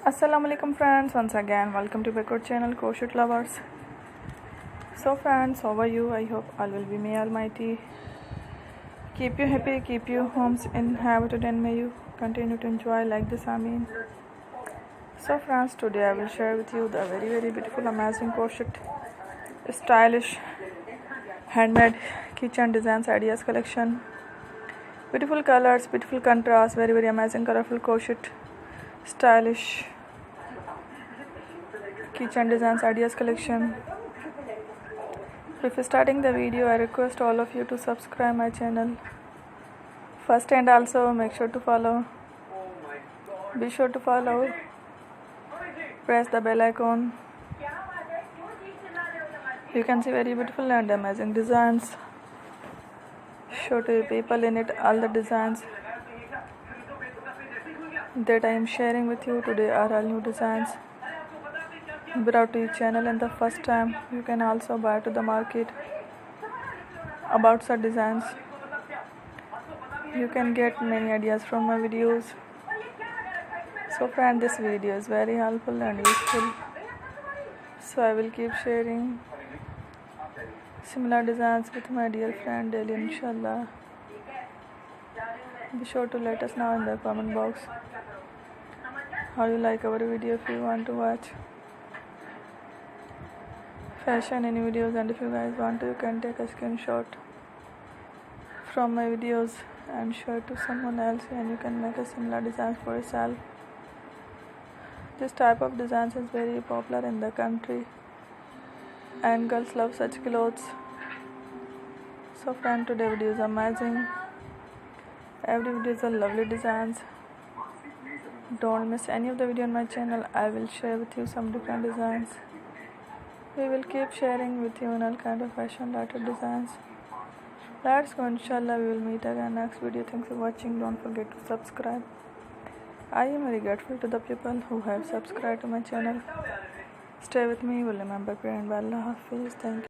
Assalamualaikum friends, once again welcome to my channel Crochet Lovers. So friends, how are you? I hope all will be may almighty keep you happy, keep you homes inhabited, and may you continue to enjoy like this. Amen. So friends, today I will share with you the very beautiful amazing crochet stylish handmade keychain designs ideas collection. Beautiful colors, beautiful contrast, very amazing colorful crochet stylish keychain designs ideas collection. Before starting the video, I request all of you to subscribe my channel first, and also make sure to follow. Be sure to follow. Press the bell icon. You can see very beautiful and amazing designs. Show to people in it. All the designs that I am sharing with you today are all new designs brought to your channel, and the first time you can also buy to the market about such designs. You can get many ideas from my videos. So friend, this video is very helpful and useful, so I will keep sharing similar designs with my dear friend daily, inshallah. Be sure to let us know in the comment box how you like our video. If you want to watch fashion any videos, and if you guys want to, you can take a screenshot from my videos and share to someone else, and you can make a similar designs for yourself. This type of designs is very popular in the country, and girls love such clothes. So friend, today video is amazing. Every video is a lovely designs. Don't miss any of the video on my channel. I will share with you some different designs. We will keep sharing with you in all kind of fashion related designs. Let's go, inshallah. We will meet again next video. Thanks for watching. Don't forget to subscribe. I am very grateful to the people who have subscribed to my channel. Stay with me. Will remember prayer and Allah Hafiz. Thank you.